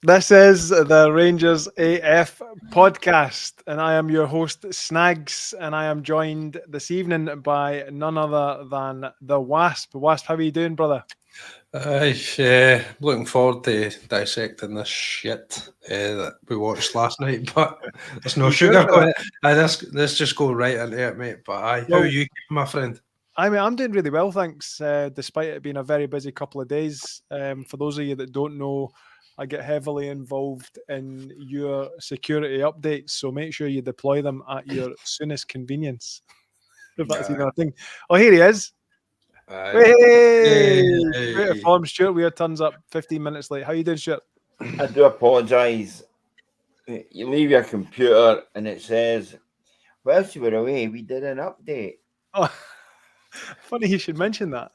This is the Rangers AF podcast, and I am your host, Snags, and I am joined this evening by none other than the Wasp. Wasp, how are you doing, brother? Looking forward to dissecting this shit that we watched last night, but there's no sugar on it. Let's just go right into it, mate. But how are you keeping, my friend? I'm doing really well, thanks, despite it being a very busy couple of days. For those of you that don't know, I get heavily involved in your security updates, so make sure you deploy them at your soonest convenience. If that's even a thing. Oh, here he is. Hey! Great form, Stewart Weir turns up 15 minutes late. How you doing, Stewart? I do apologise. You leave your computer and it says, whilst you were away, we did an update. Oh, funny you should mention that.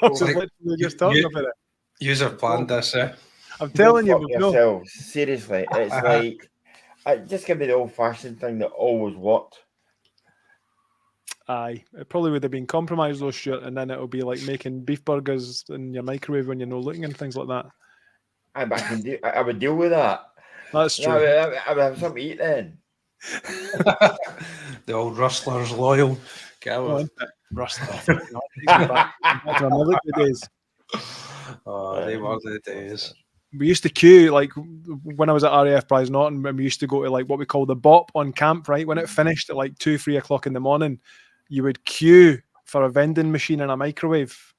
I was literally just talking about it. User planned this, eh? I'm telling you, yourselves. Seriously, it's like just give me the old-fashioned thing that always worked. Aye, it probably would have been compromised though, Stuart, and then it'll be like making beef burgers in your microwave when you're not looking and things like that. I would deal with that. That's true. I would have something to eat then. The old Rustler's loyal. Rustler. Back to my little days. Oh, they were the days. We used to queue, like when I was at RAF Prize Norton, and we used to go to like what we call the bop on camp, right? When it finished at like 2-3 o'clock in the morning, you would queue for a vending machine and a microwave.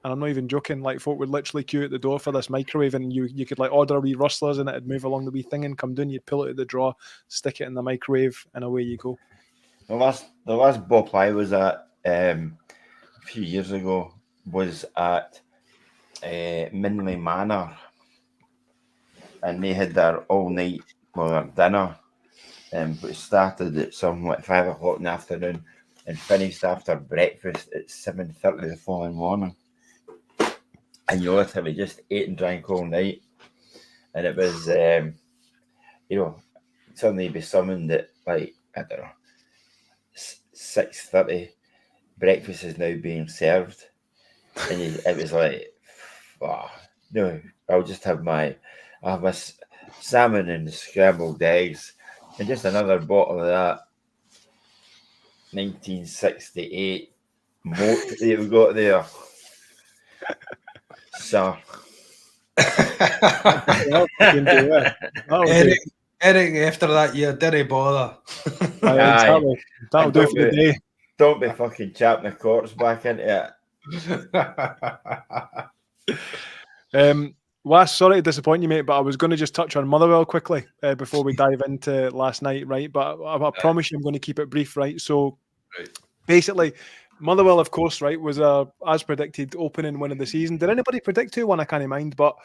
And I'm not even joking, like folk would literally queue at the door for this microwave, and you could like order a wee rustlers and it'd move along the wee thing and come down, you'd pull it out the drawer, stick it in the microwave, and away you go. The last bop I was at a few years ago was at Minley Manor. And they had their all-night, their dinner, which started at something like 5 o'clock in the afternoon and finished after breakfast at 7:30 the following morning. And you literally just ate and drank all night. And it was, suddenly be summoned at, like, I don't know, 6:30. Breakfast is now being served. And it was like, no, I'll just have my salmon and scrambled eggs and just another bottle of that 1968 moat that we've got there. So Eric, after that year, didn't bother. Exactly. That'll do for the day. Don't be fucking chapping the corks back into it. Sorry to disappoint you, mate, but I was going to just touch on Motherwell quickly before we dive into last night, right? But I promise you I'm going to keep it brief, right? So basically, Motherwell, of course, right, was as predicted opening win of the season. Did anybody predict 2-1? I can't mind, but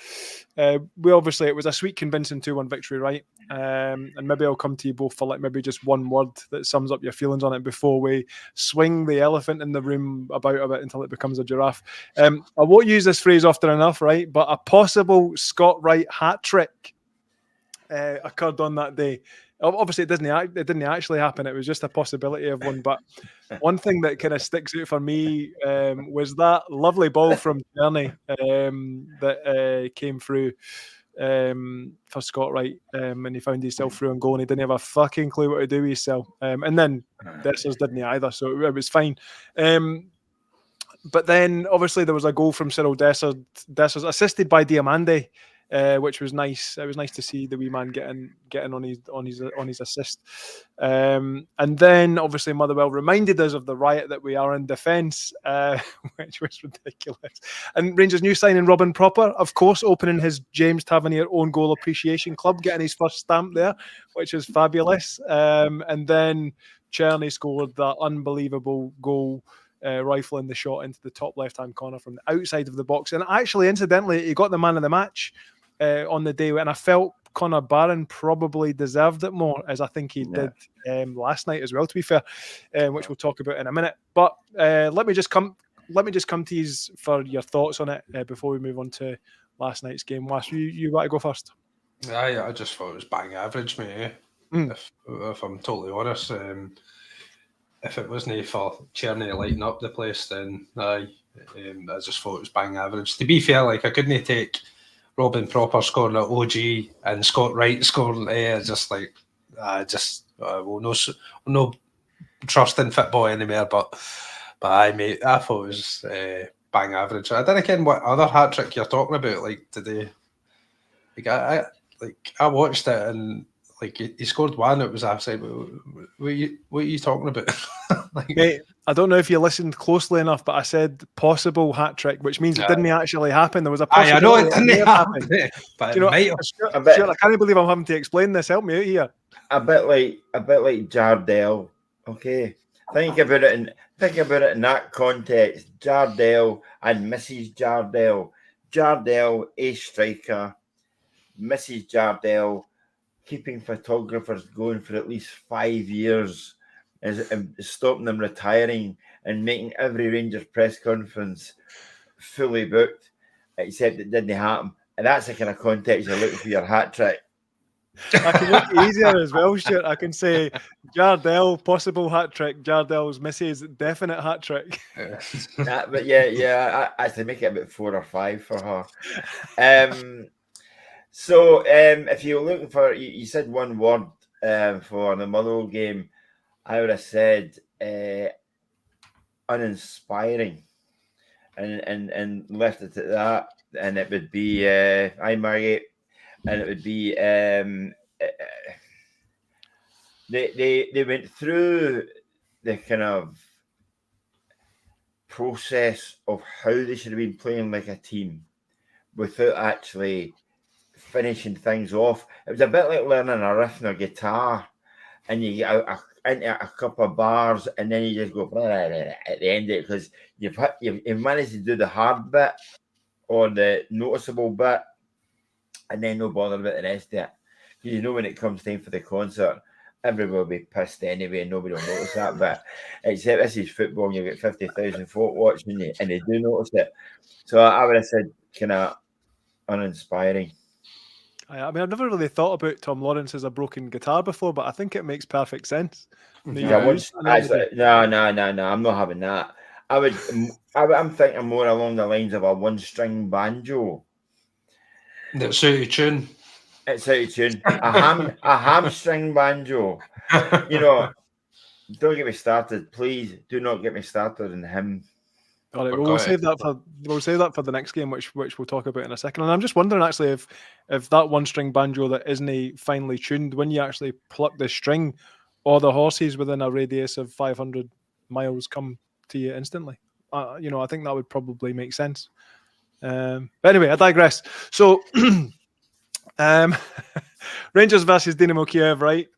it was a sweet, convincing 2-1 victory, right? And maybe I'll come to you both for like maybe just one word that sums up your feelings on it before we swing the elephant in the room about a bit until it becomes a giraffe. I won't use this phrase often enough, right? But a possible Scott Wright hat trick occurred on that day. Obviously, it didn't actually happen. It was just a possibility of one. But one thing that kind of sticks out for me was that lovely ball from Tierney that came through for Scott Wright, and he found himself through and goal, and he didn't have a fucking clue what to do with himself. And then Dessers didn't either, so it was fine. But then, obviously, there was a goal from Cyril Dessers, assisted by Diamande. Which was nice. It was nice to see the wee man getting on his assist. And then obviously Motherwell reminded us of the riot that we are in defence, which was ridiculous. And Rangers' new signing Robin Propper, of course, opening his James Tavernier own goal appreciation club, getting his first stamp there, which is fabulous. And then Cherny scored that unbelievable goal. Rifling the shot into the top left-hand corner from the outside of the box. And actually, incidentally, he got the man of the match on the day, and I felt Connor Barron probably deserved it more, as I think he did last night as well, to be fair, which we'll talk about in a minute. But let me just come to you for your thoughts on it before we move on to last night's game. Wasp, you want to go first? I just thought it was bang average, mate. If I'm totally honest. If it wasn't for Cherny lighting up the place, then I just thought it was bang average. To be fair, like I couldn't take Robin Proper scoring at OG and Scott Wright scoring, just like, no trust in football anymore. But I mate, I thought it was bang average. I don't know what other hat trick you're talking about. Like today, I watched it and like he scored one. It was outside. What are you talking about? Mate, I don't know if you listened closely enough, but I said possible hat trick, which means it didn't actually happen. There was a possibility. I know it didn't happen, but you know, I can't believe I'm having to explain this. Help me out here. A bit like Jardel. Okay, think about it in that context. Jardel and Mrs. Jardel. Jardel, a striker. Mrs. Jardel, keeping photographers going for at least 5 years, is stopping them retiring and making every Rangers press conference fully booked, except it didn't happen. And that's the kind of context you're looking for your hat trick. I can make it easier as well, Stuart. I can say Jardel, possible hat trick. Jardel's missus, definite hat trick. But I actually make it about 4 or 5 for her. So if you're looking for, you said one word for the Motherwell game, I would have said uninspiring, and left it at that, and it would be hi Margaret, and it would be they went through the kind of process of how they should have been playing like a team without actually finishing things off. It was a bit like learning a riff on a guitar, and you get into a couple of bars, and then you just go at the end of it because you've managed to do the hard bit or the noticeable bit, and then no bother about the rest of it. You know, when it comes time for the concert, everybody will be pissed anyway, and nobody will notice that bit. Except this is football, and you've got 50,000 folk watching you, and they do notice it. So I would have said kind of uninspiring. I mean, I've never really thought about Tom Lawrence as a broken guitar before, but I think it makes perfect sense. No, I'm not having that. I'm thinking more along the lines of a one-string banjo. That's out of tune. It's out of tune. A hamstring banjo. You know, don't get me started. Please do not get me started on him. All right, we'll save that for the next game, which we'll talk about in a second. And I'm just wondering actually if that one string banjo that isn't finely tuned, when you actually pluck the string, all the horses within a radius of 500 miles come to you instantly. I think that would probably make sense. But anyway, I digress. So, Rangers versus Dynamo Kiev, right?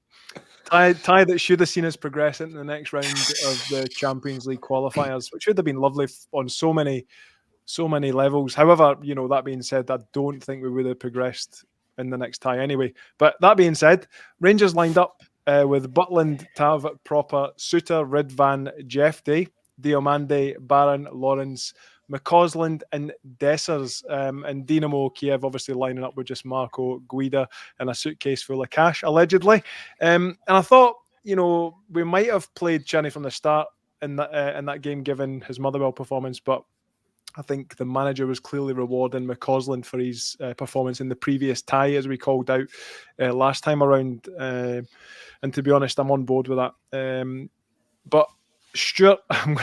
Tie that should have seen us progress into the next round of the Champions League qualifiers, which would have been lovely on so many levels. However, that being said, I don't think we would have progressed in the next tie anyway. But that being said, Rangers lined up with Butland, Tav, Proper, Suter, Ridvan, Jeff Day, Diomande, Barron, Lawrence, McCausland and Dessers, and Dynamo Kiev obviously lining up with just Marco Guida and a suitcase full of cash, allegedly. And I thought, we might have played Chenny from the start in that game, given his Motherwell performance, but I think the manager was clearly rewarding McCausland for his performance in the previous tie, as we called out last time around. And to be honest, I'm on board with that. But Stuart, I'm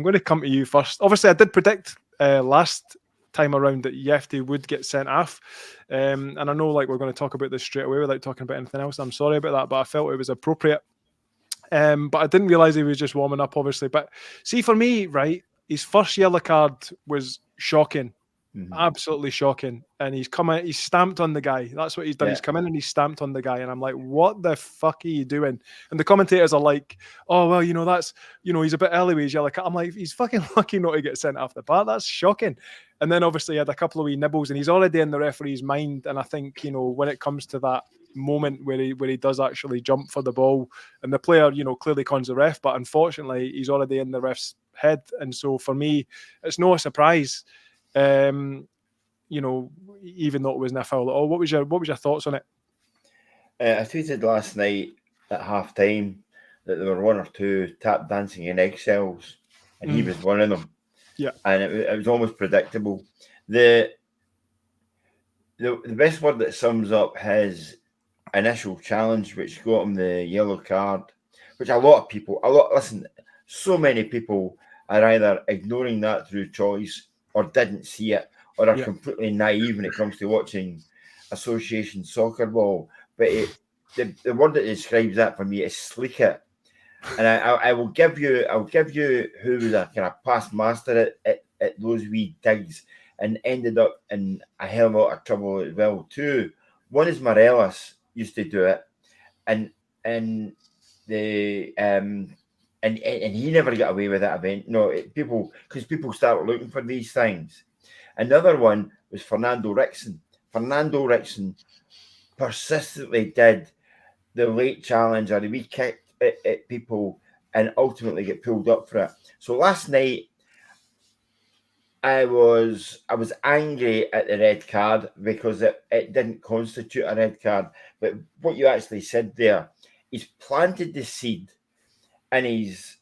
going to come to you first. Obviously, I did predict last time around that Yefty would get sent off. And I know we're going to talk about this straight away without talking about anything else. I'm sorry about that, but I felt it was appropriate. But I didn't realise he was just warming up, obviously. But see, for me, right, his first yellow card was shocking. Mm-hmm. Absolutely shocking. And he's stamped on the guy. That's what he's done. Yeah. He's come in and he's stamped on the guy. And I'm like, what the fuck are you doing? And the commentators are like, oh, well, that's, he's a bit early with his yellow card. I'm like, he's fucking lucky not to get sent off the bat. That's shocking. And then obviously he had a couple of wee nibbles and he's already in the referee's mind. And I think, when it comes to that moment where he does actually jump for the ball and the player, clearly cons the ref, but unfortunately he's already in the ref's head. And so for me, it's no surprise. Even though it wasn't a foul at all. What was your thoughts on it? I tweeted last night at half time that there were one or two tap dancing in eggshells, and he was one of them. Yeah, and it was almost predictable. The the best word that sums up his initial challenge, which got him the yellow card, which listen, so many people are either ignoring that through choice or didn't see it or are completely naive when it comes to watching association soccer ball. But the word that describes that for me is sleek it. And I will give you who was a kind of past master at those wee digs and ended up in a hell of a lot of trouble as well too. One is Morelos used to do it, and the and he never got away with that event. No, because people start looking for these things. Another one was Fernando Rickson. Fernando Rickson persistently did the late challenge or the wee kick at people and ultimately get pulled up for it. So last night I was angry at the red card because it didn't constitute a red card. But what you actually said there, he's planted the seed and he's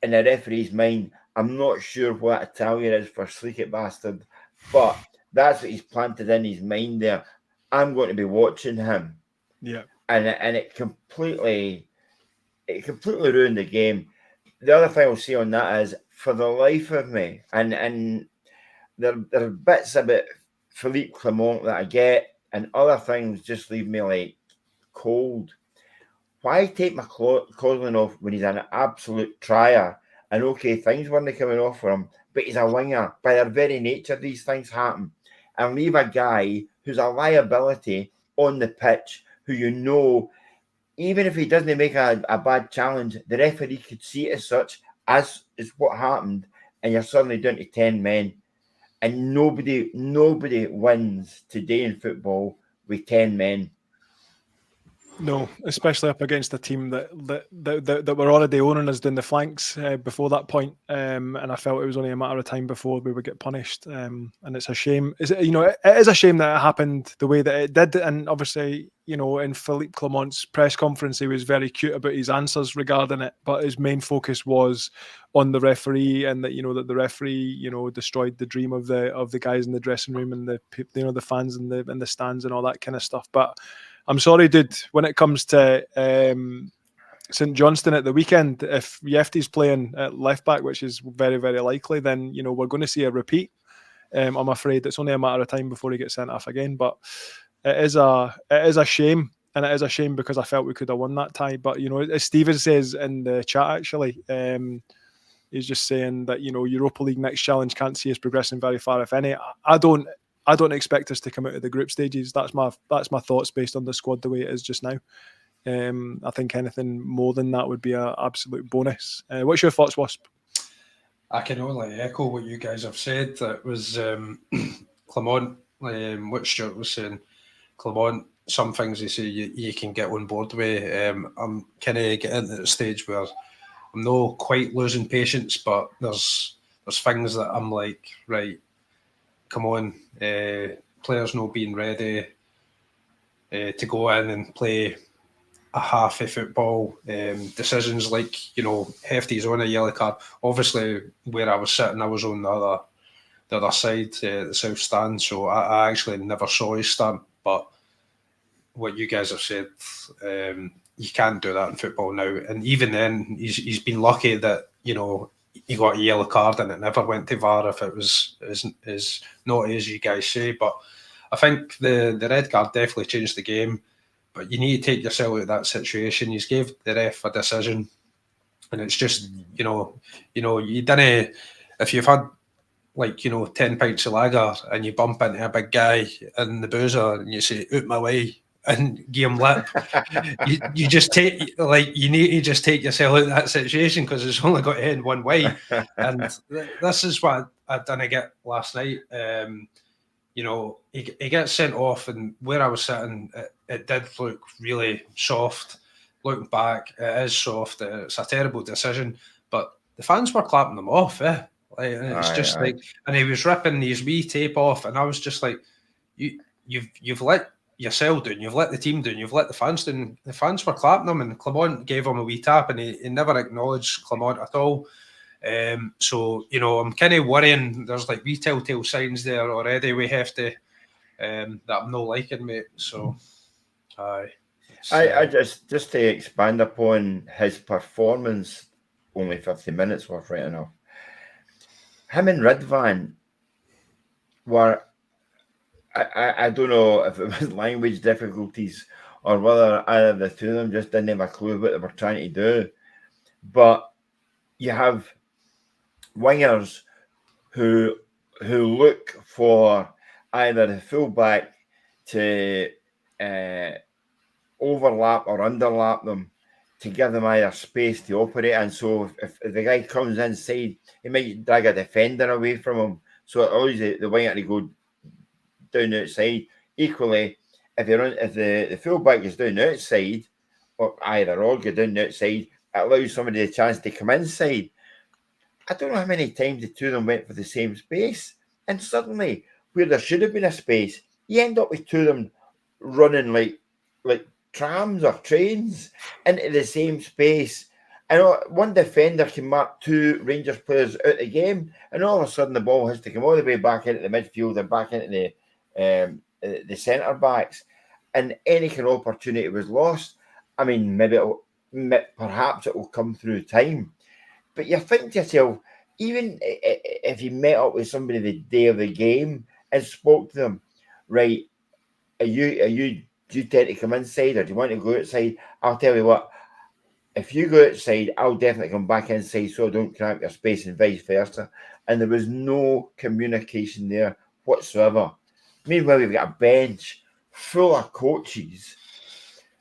in the referee's mind. I'm not sure what Italian is for sleek it bastard, but that's what he's planted in his mind there. I'm going to be watching him. Yeah. And it completely ruined the game. The other thing I'll say on that is, for the life of me, and there are bits about Philippe Clement that I get, and other things just leave me like cold. Why take McCausland off when he's an absolute trier? And okay, things weren't coming off for him, but he's a winger. By their very nature, these things happen. And leave a guy who's a liability on the pitch, who even if he doesn't make a bad challenge, the referee could see it as such, as is what happened, and you're suddenly down to 10 men. And nobody wins today in football with 10 men. No, especially up against a team that were already owning us down the flanks before that point. And I felt it was only a matter of time before we would get punished. And it's a shame. It is a shame that it happened the way that it did. And obviously, in Philippe Clement's press conference, he was very cute about his answers regarding it. But his main focus was on the referee, and that that the referee destroyed the dream of the guys in the dressing room and the fans in the stands and all that kind of stuff. But I'm sorry, dude, when it comes to St Johnstone at the weekend, if Yefty's playing at left back, which is very, very likely, then we're going to see a repeat. I'm afraid it's only a matter of time before he gets sent off again. But it is a shame, and it is a shame because I felt we could have won that tie. But as Steven says in the chat, actually, he's just saying that Europa League next challenge can't see us progressing very far, if any. I don't expect us to come out of the group stages. That's my thoughts based on the squad the way it is just now. I think anything more than that would be an absolute bonus. What's your thoughts, Wasp? I can only echo what you guys have said. It was Clement, what Stewart was saying. Clement, some things they say you can get on board with. I'm kind of getting to the stage where I'm not quite losing patience, but there's things that I'm like, right, come on, players not being ready to go in and play a half of football. Decisions like, Hefty's on a yellow card. Obviously, where I was sitting, I was on the other side, the south stand, so I actually never saw his stand. But what you guys have said, you can't do that in football now. And even then, he's been lucky that, he got a yellow card and it never went to VAR if it was as naughty as you guys say. But I think the red card definitely changed the game. But you need to take yourself out of that situation. You gave the ref a decision, and it's just you didn't. If you've had 10 pints of lager and you bump into a big guy in the boozer and you say "out my way" and give him lip, you just take you need to just take yourself out of that situation because it's only got to end one way. And this is what I didn't get last night. He gets sent off, and where I was sitting, it did look really soft. Looking back, it is soft. It's a terrible decision, but the fans were clapping them off. And he was ripping his wee tape off, and I was just like, you've let yourself down, you've let the team down, you've let the fans down. The fans were clapping him, and Clement gave him a wee tap, and he never acknowledged Clement at all. So I'm kind of worrying. There's wee telltale signs there already. We have to that I'm not liking, mate. So, aye. I just to expand upon his performance, only 50 minutes worth, right enough. Him and Ridvan were, I don't know if it was language difficulties or whether either the two of them just didn't have a clue what they were trying to do. But you have wingers who look for either the fullback to overlap or underlap them to give them either space to operate. And so if the guy comes inside, he might drag a defender away from him. So it allows the winger to go down the outside. Equally, if the fullback is down the outside, or either or go down the outside, it allows somebody a chance to come inside. I don't know how many times the two of them went for the same space, and suddenly, where there should have been a space, you end up with two of them running like trams or trains into the same space. And one defender can mark two Rangers players out of the game, and all of a sudden the ball has to come all the way back into the midfield and back into the centre backs, and any kind of opportunity was lost. I mean, perhaps it will come through time, but you think to yourself, even if you met up with somebody the day of the game and spoke to them, right? Do you tend to come inside or do you want to go outside? I'll tell you what, if you go outside, I'll definitely come back inside so I don't cramp your space and vice versa. And there was no communication there whatsoever. Meanwhile, we've got a bench full of coaches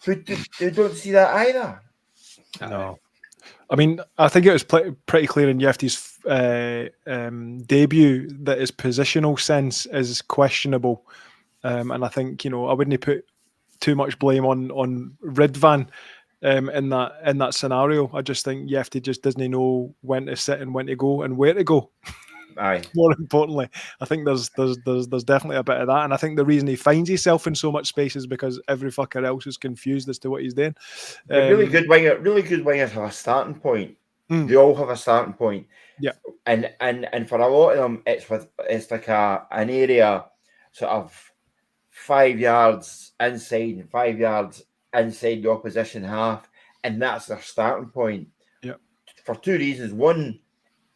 who don't see that either. No. I mean, I think it was pretty clear in Yefty's debut that his positional sense is questionable. And I think, I wouldn't put too much blame on Ridvan in that scenario. I just think Yefty just doesn't know when to sit and when to go and where to go. Aye. More importantly, I think there's definitely a bit of that, and I think the reason he finds himself in so much space is because every fucker else is confused as to what he's doing. Really good wingers have a starting point. They all have a starting point. Yeah, and for a lot of them, it's like an area sort of 5 yards inside and 5 yards inside the opposition half, and that's their starting point. Yeah, for two reasons. One,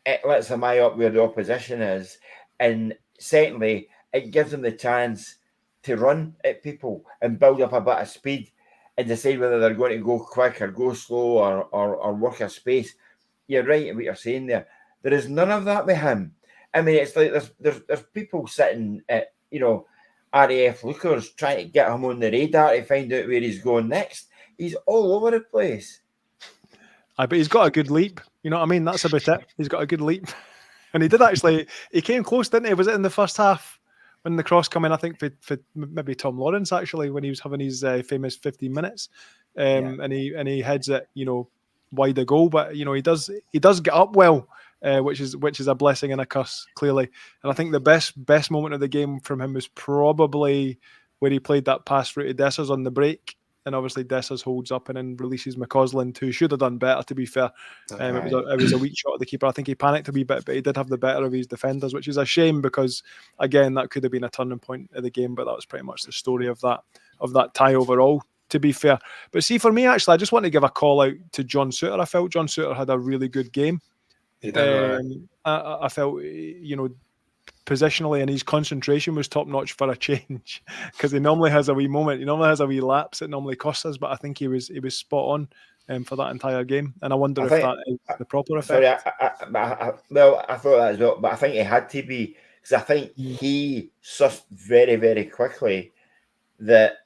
it lets them eye up where the opposition is, and secondly, it gives them the chance to run at people and build up a bit of speed and decide whether they're going to go quick or go slow or work a space. You're right in what you're saying there. There is none of that with him. I mean, it's like there's people sitting at RAF lookers trying to get him on the radar to find out where he's going next. He's all over the place. But he's got a good leap. You know what I mean? That's about it. He's got a good leap. And he did actually, he came close, didn't he? Was it in the first half when the cross come in, I think, for maybe Tom Lawrence, actually, when he was having his famous 15 minutes. And he heads it, wide a goal. But, he does get up well, which is a blessing and a curse, clearly. And I think the best moment of the game from him was probably where he played that pass through to Dessers on the break. And obviously Dessers holds up and then releases McCausland, who should have done better, to be fair. It was a weak shot of the keeper. I think he panicked a wee bit, but he did have the better of his defenders, which is a shame because, again, that could have been a turning point of the game, but that was pretty much the story of that tie overall, to be fair. But see, for me, actually, I just want to give a call out to John Suter. I felt John Suter had a really good game. He did. I felt, positionally, and his concentration was top notch for a change, because he normally has a wee moment. He normally has a wee lapse. It normally costs us, but I think he was spot on for that entire game. And I wonder if that is the proper effect. Sorry, I thought that as well, but I think it had to be, because I think he sussed very, very quickly that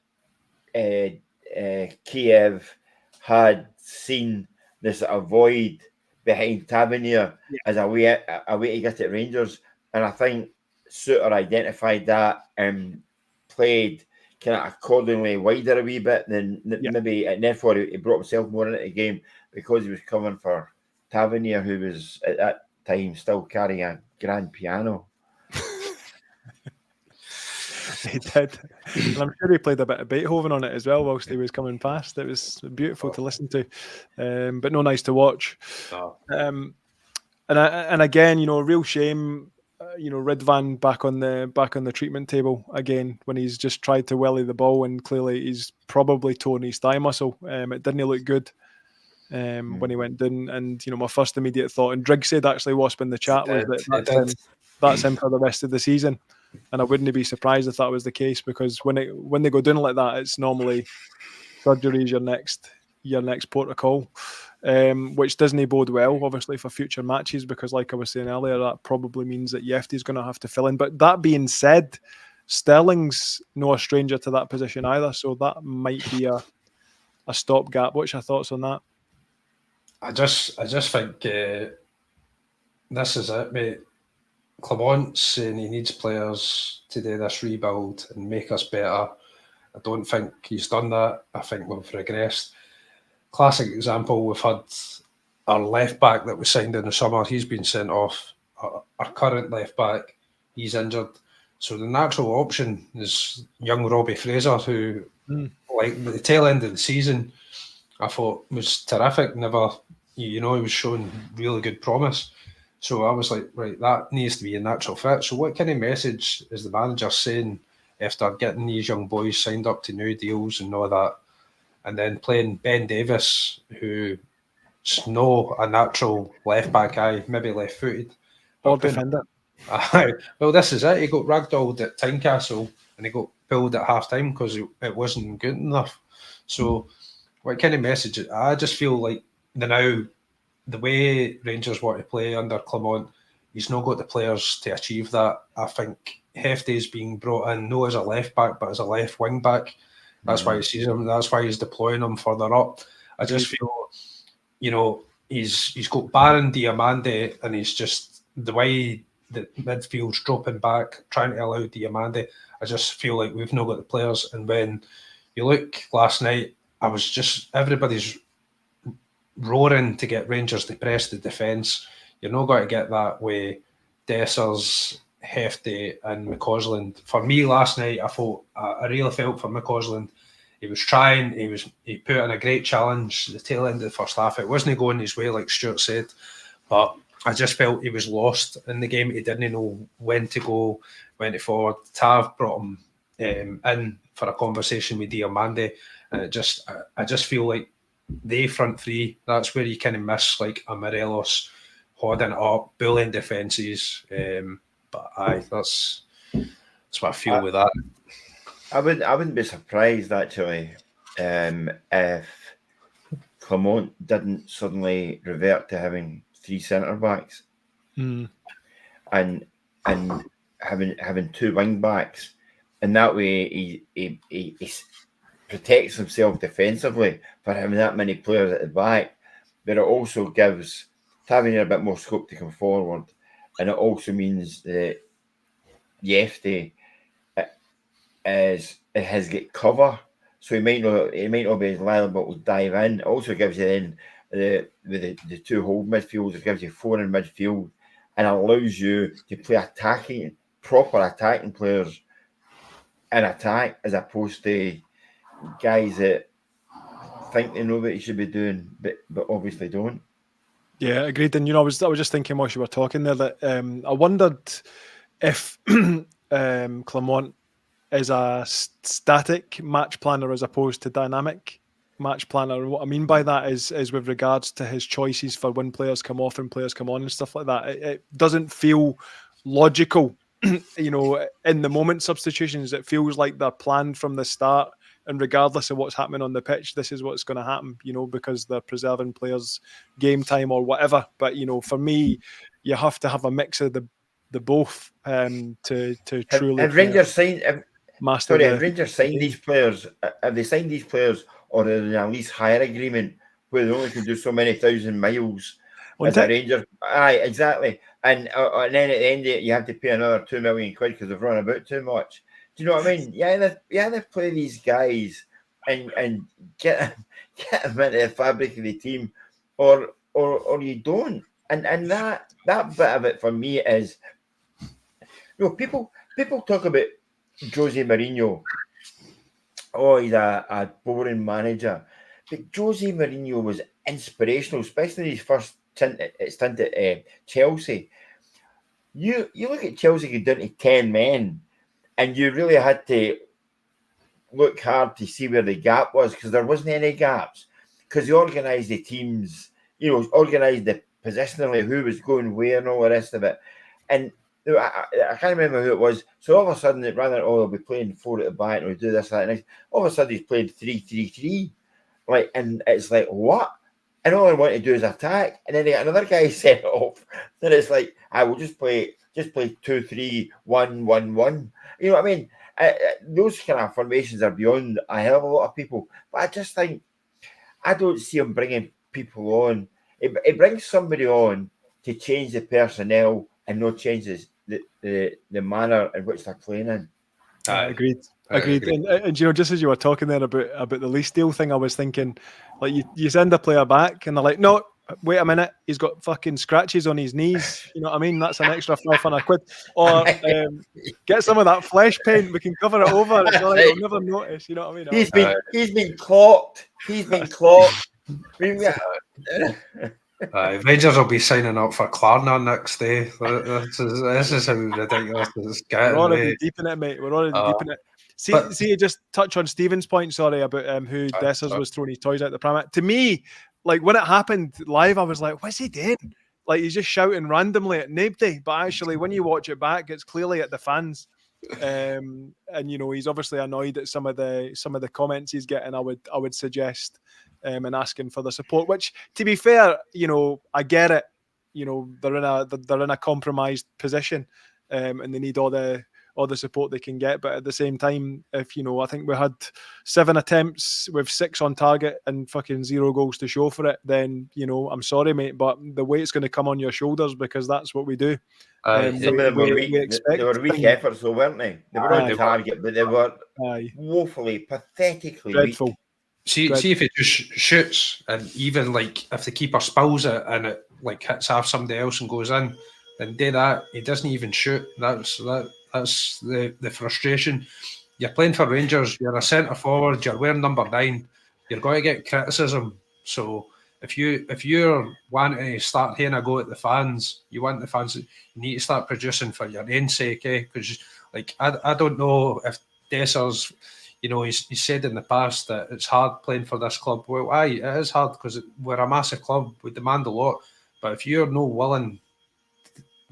Kiev had seen this sort of void behind Tavernier as a way to get at Rangers. And I think Suter identified that and played kind of accordingly wider a wee bit than maybe, and therefore he brought himself more into the game because he was coming for Tavernier, who was at that time still carrying a grand piano. He did. And I'm sure he played a bit of Beethoven on it as well whilst he was coming past. It was beautiful to listen to, but no, nice to watch. And again, a real shame. Ridvan back on the treatment table again when he's just tried to welly the ball, and clearly he's probably torn his thigh muscle. It didn't look good when he went down, and my first immediate thought, and Driggs said actually, Wasp in the chat, was that's him for the rest of the season, and I wouldn't be surprised if that was the case, because when they go down like that, it's normally surgery is your next port of call, which doesn't bode well, obviously, for future matches, because like I was saying earlier, that probably means that Yefty's going to have to fill in. But that being said, Sterling's no stranger to that position either, so that might be a stopgap. What's your thoughts on that? I just think this is it, mate. Clamont's saying he needs players to do this rebuild and make us better. I don't think he's done that. I think we've regressed. Classic example, we've had our left back that was signed in the summer. He's been sent off. Our current left back, he's injured. So the natural option is young Robbie Fraser, who, like the tail end of the season, I thought was terrific. He was showing really good promise. So I was like, right, that needs to be a natural fit. So what kind of message is the manager saying after getting these young boys signed up to new deals and all that, and then playing Ben Davis, who's no a natural left back guy, maybe left footed or defender? Well, this is it. He got ragdolled at Tynecastle and he got pulled at half time because it wasn't good enough. So what kind of message? I just feel like the way Rangers want to play under Clement, he's not got the players to achieve that. I think Hefty's being brought in not as a left back but as a left wing back. That's why he sees him. That's why he's deploying him further up. I just feel, he's got Baron Diamande, and he's just the way the midfield's dropping back, trying to allow Diamande. I just feel like we've not got the players. And when you look last night, everybody's roaring to get Rangers to press the defence. You're not going to get that with Dessers, Hefty and McCausland. For me last night, I really felt for McCausland. He was trying, he put in a great challenge the tail end of the first half. It wasn't going his way, like Stewart said, but I just felt he was lost in the game. He didn't know when to go, when to forward. Tav brought him in for a conversation with Diamande, and I just feel like they front three, that's where you kind of miss like a Morelos holding it up, bullying defences. But that's what I feel with that. I wouldn't be surprised actually if Clement didn't suddenly revert to having three centre backs and having two wing backs, and that way he protects himself defensively for having that many players at the back, but it also gives Tavernier a bit more scope to come forward, and it also means that Yefty has got cover, so he might not be as liable to dive in. It also gives you then with the two hold midfielders, it gives you four in midfield and allows you to play proper attacking players in attack, as opposed to guys that think they know what you should be doing, but obviously don't. Yeah, agreed. And I was just thinking while you were talking there that I wondered if Clement is a static match planner as opposed to dynamic match planner. And what I mean by that is with regards to his choices for when players come off and players come on and stuff like that. It doesn't feel logical, in the moment substitutions. It feels like they're planned from the start, and regardless of what's happening on the pitch, this is what's going to happen, because they're preserving players' game time or whatever. But, for me, you have to have a mix of the both to truly... Have Rangers signed... Have Rangers signed these players? Have they signed these players, or are they at least hire agreement where they only can do so many thousand miles as a Ranger? Aye, exactly. And then at the end of it, you have to pay another £2 million because they've run about too much. Do you know what I mean? Yeah, they play these guys and get them into the fabric of the team, or you don't. And that bit of it for me is, people talk about Jose Mourinho. Oh, he's a boring manager. But Jose Mourinho was inspirational, especially his first stint at Chelsea. you look at Chelsea go down to 10 men, and you really had to look hard to see where the gap was, because there wasn't any gaps, because they organised the teams, organised the positionally, who was going where and all the rest of it. And I can't remember who it was. So all of a sudden, rather than, we'll be playing 4 at the back and we'll do this, that, and next, all of a sudden he's playing 3-3-3. Like, and it's like, what? And all I want to do is attack. And then they got another guy set off. Then it's like, I will just play 2-3-1-1-1. You know what I mean? Those kind of formations are beyond a hell of a lot of people. But I just think, I don't see him bringing people on. It brings somebody on to change the personnel and not change the manner in which they're playing in. Agreed. And just as you were talking there about the Lee Steele thing, I was thinking, like, you send a player back and they're like, no, wait a minute, he's got fucking scratches on his knees. You know what I mean? That's an extra £500. Or get some of that flesh paint, we can cover it over. It's all right, you'll never notice. You know what I mean? He's been clocked. He's been clocked. Rangers will be signing up for Klarna next day. This is how ridiculous this is getting. We're already deep in it, mate. We're already deep in it. See, just touch on Stephen's point, sorry, about who Dessers was throwing his toys out the pram at. To me, like, when it happened live, I was like, what's he doing? Like, he's just shouting randomly at nobody. But actually, when you watch it back, it's clearly at the fans. And he's obviously annoyed at some of the comments he's getting. I would suggest and asking for the support, which, to be fair, I get it. They're in a compromised position, and they need all the support they can get. But at the same time, if I think we had 7 attempts with 6 on target and fucking 0 goals to show for it, then I'm sorry, mate, but the weight's going to come on your shoulders, because that's what we do. Some of them were weak. They were weak efforts, though, weren't they? They were on target, but they were woefully, pathetically dreadful. Weak. See if it just shoots, and even like if the keeper spills it and it like hits off somebody else and goes in, then do that. He doesn't even shoot. That's the frustration. You're playing for Rangers. You're a centre forward. You're wearing number 9. You're going to get criticism. So if you're wanting to start having a go at the fans, you need to start producing for your own sake, because like I don't know if Dessers. He's said in the past that it's hard playing for this club. Well, it is hard because we're a massive club. We demand a lot. But if you're not willing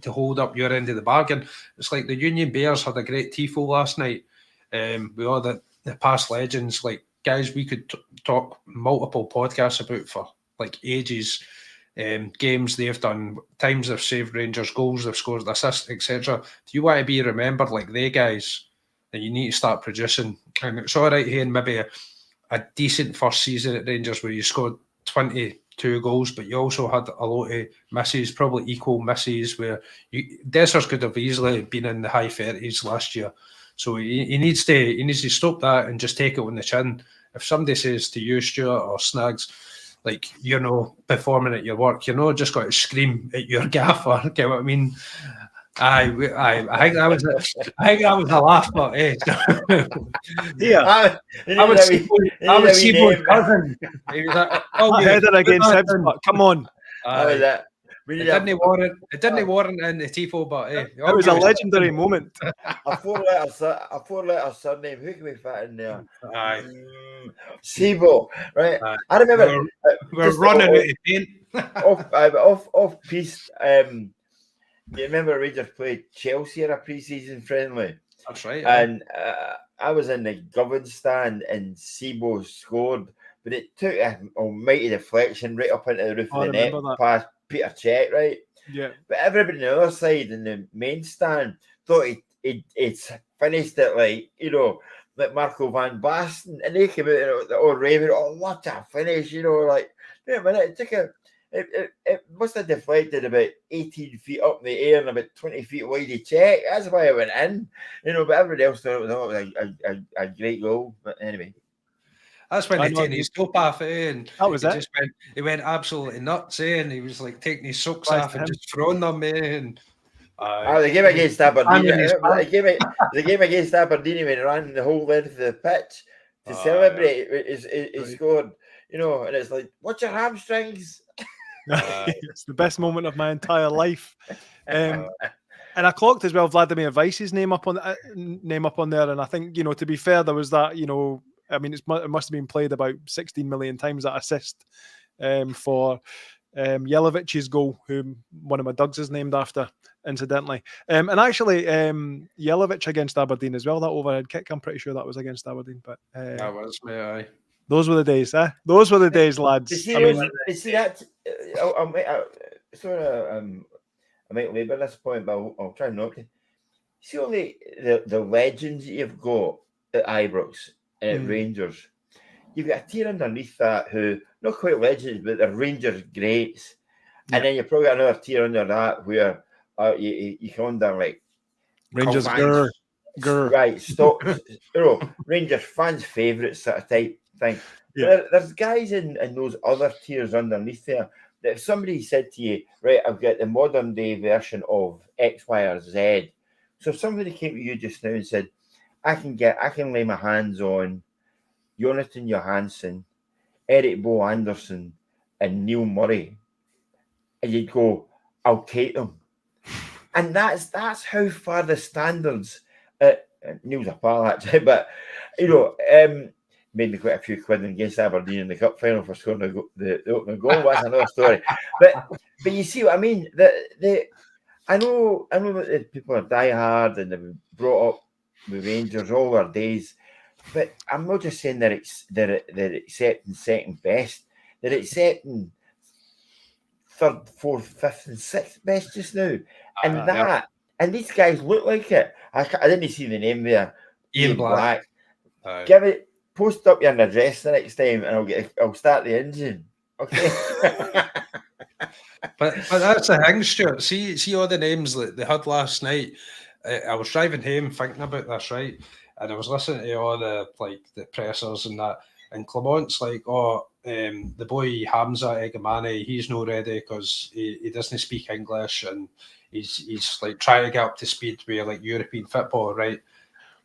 to hold up your end of the bargain, it's like the Union Bears had a great tifo last night. We all the past legends, like guys we could talk multiple podcasts about for like ages. Games they've done, times they've saved Rangers goals, they've scored assists, etc. If you want to be remembered like they guys, then you need to start producing. And it's all right here, maybe a decent first season at Rangers where you scored 22 goals, but you also had a lot of misses, probably equal misses, where Dessers could have easily been in the high 30s last year. So he needs to stop that and just take it on the chin. If somebody says to you, Stewart or Snags, like, performing at your work, just got to scream at your gaffer, get what I mean? I think that was a laugh, but yeah. I would see my cousin. He was like, header against him. Come on. It didn't warrant in the tifo, but it was a legendary moment. A four-letter surname. Who can we fit in there? Sibo, right? I remember we're running out of paint. off piece. You remember Rangers played Chelsea in a pre-season friendly? That's right. And I was in the Govan stand and Sibo scored, but it took an almighty deflection right up into the roof of the net past Peter Cech, right? Yeah. But everybody on the other side in the main stand thought it's finished it like Marco van Basten, and they came out all raving, what a finish, like, wait a minute, it took it must have deflected about 18 feet up in the air and about 20 feet wide of Cech. That's why it went in, but everybody else thought it was a great goal. But anyway. That's when he took his top off, and that was it. He went absolutely nuts, and he was like taking his socks off and just throwing them, and the game against Aberdeen. The game against Aberdeen when he ran the whole length of the pitch to celebrate. He scored, and it's like, watch your hamstrings. It's the best moment of my entire life. And I clocked as well Vladimir Weiss's name up on there, and I think, you know, to be fair, there was that, you know, I mean, it must have been played about 16 million times, that assist for Jelovic's goal, who one of my Dougs is named after, incidentally. And actually, Jelovic against Aberdeen as well, that overhead kick, I'm pretty sure that was against Aberdeen. But that was me, aye. Those were the days, eh? Those were the days, lads. I might labour this point, but I'll try not to. See only the legends that you've got at Ibrox and at Rangers. You've got a tier underneath that who, not quite legends, but they're Rangers greats. Yeah. And then you've probably got another tier under that where you come under like Rangers Grr. Right, stop. You know, Rangers fans' favourites sort of type thing. Yeah. There's guys in those other tiers underneath there that if somebody said to you, right, I've got the modern day version of X, Y, or Z. So if somebody came to you just now and said, I can lay my hands on Jonathan Johansson, Eric Bo Anderson, and Neil Murray, and you'd go, I'll take them. And that's how far the standards Neil's a pal actually, but you know, made me quite a few quid against Aberdeen in the cup final for scoring the opening goal. That's another story. But you see what I mean? I know that people are diehard and they've been brought up with Rangers all their days, but I'm not just saying they're accepting second best. They're accepting third, fourth, fifth, and sixth best just now, and and these guys look like it. I didn't see the name there. Ian Black. Give it. Post up your address the next time, and I'll start the engine. Okay. but that's the thing, Stuart. See all the names that they had last night. I was driving home thinking about this, right, and I was listening to all the pressers and that. And Clement's like, the boy Hamza Egamani, he's not ready because he doesn't speak English, and he's like trying to get up to speed with like European football, right?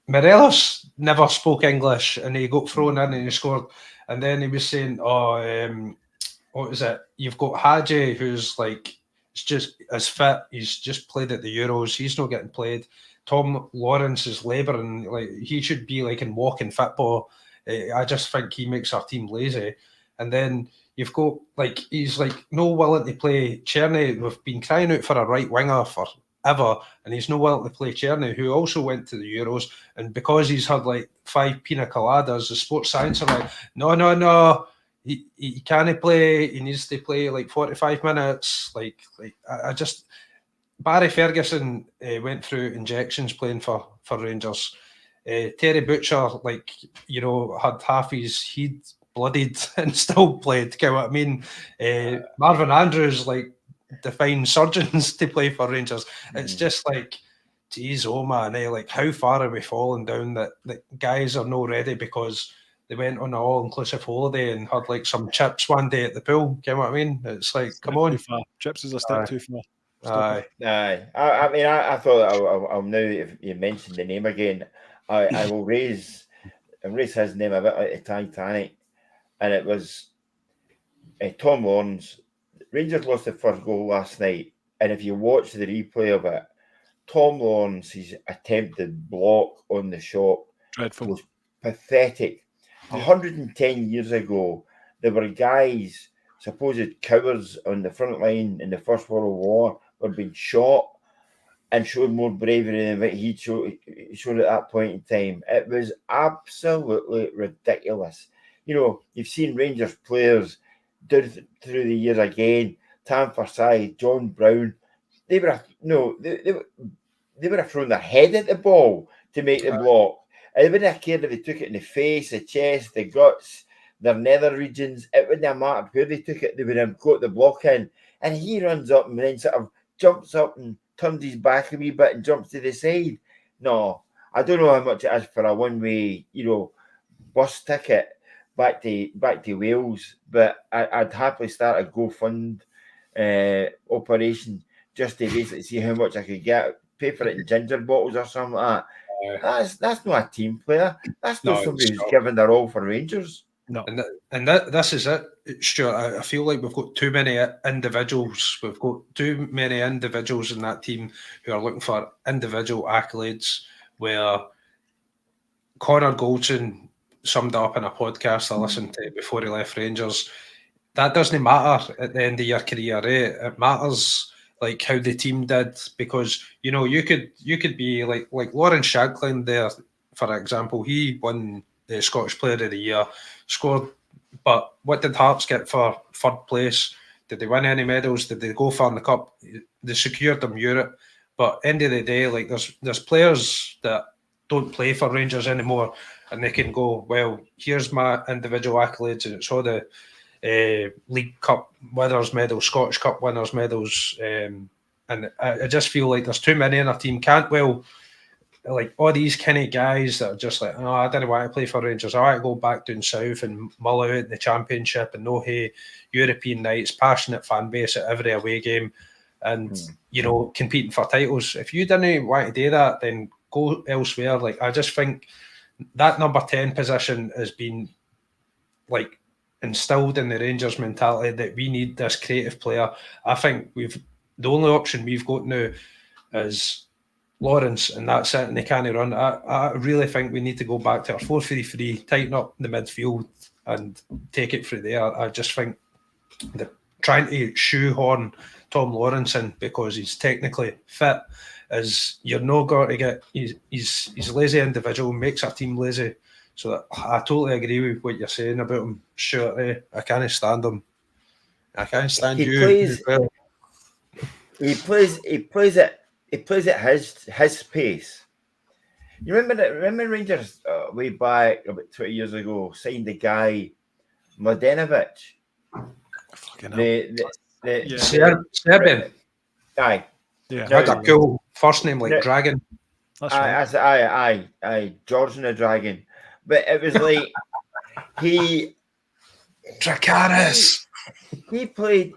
Morelos never spoke English, and he got thrown in and he scored. And then he was saying, what was it? You've got Hadji, who's like, it's just as fit. He's just played at the Euros. He's not getting played. Tom Lawrence is labouring. Like, he should be like in walking football. I just think he makes our team lazy. And then you've got like, he's like no willing to play Czerny. We've been crying out for a right winger forever, and he's no willing to play Czerny, who also went to the Euros. And because he's had like 5 pina coladas, the sports science are like, no, he can't play. He needs to play like 45 minutes. Like I just, Barry Ferguson went through injections playing for Rangers. Terry Butcher, like, you know, had half his head bloodied and still played. You know what I mean? Marvin Andrews, like, defined surgeons to play for Rangers. It's just like, geez, man, like, how far are we falling down that guys are not ready because they went on an all-inclusive holiday and had like some chips one day at the pool. You know what I mean? It's like, come on. Too far. Chips is a step too far. Aye. I mean, I thought I'll now, if you mentioned the name again, I will raise his name a bit like the Titanic, and it was Tom Lawrence. Rangers lost the first goal last night, and if you watch the replay of it, Tom Lawrence's attempted block on the shot was pathetic. 110 years ago, there were guys, supposed cowards on the front line in the First World War, were being shot and showed more bravery than what he showed at that point in time. It was absolutely ridiculous. You know, you've seen Rangers players through the years again, Tam Forsyth, John Brown, they would have thrown their head at the ball to make the block. It wouldn't have cared if they took it in the face, the chest, the guts, their nether regions. It wouldn't have mattered where they took it. They would have got the block in. And he runs up and then sort of jumps up and turns his back a wee bit and jumps to the side. No, I don't know how much it is for a one-way, bus ticket back to Wales, but I'd happily start a GoFund operation just to basically see how much I could get, pay for it in ginger bottles or something like that. That's not a team player. That's not somebody who's given their all for Rangers. No. And this is it, Stuart. I feel like we've got too many individuals. We've got too many individuals in that team who are looking for individual accolades. Where Connor Goldson summed up in a podcast I listened to before he left Rangers. That doesn't matter at the end of your career. It matters like how the team did, because you could be like Lawrence Shankland there, for example. He won the Scottish Player of the Year, scored, but what did Hearts get for third place? Did they win any medals? Did they go far in the cup? They secured them Europe, but end of the day, like there's players that don't play for Rangers anymore, and they can go, well, here's my individual accolades, and it's all the League Cup winners' medals, Scottish Cup winners' medals, and I just feel like there's too many in our team. Like all these kind of guys that are just like, oh, I didn't want to play for Rangers. I want to go back down south and mull out in the Championship and European nights, passionate fan base at every away game, and competing for titles. If you didn't want to do that, then go elsewhere. Like, I just think that number 10 position has been like instilled in the Rangers mentality that we need this creative player. I think the only option we've got now is Lawrence, and that's it, and they can't run. I really think we need to go back to our 4-3-3, tighten up the midfield and take it through there. I just think that trying to shoehorn Tom Lawrence in because he's technically fit is, you're not going to get, he's a lazy individual, makes our team lazy. So I totally agree with what you're saying about him. Sure, I can't stand him. I can't stand you. He plays at his pace. You remember Rangers way back about 20 years ago signed the guy Mladenovic. Serbian. Aye. Yeah. Had a cool first name like Dragon. That's right. Aye, George and the Dragon. But it was like Dracarys. He played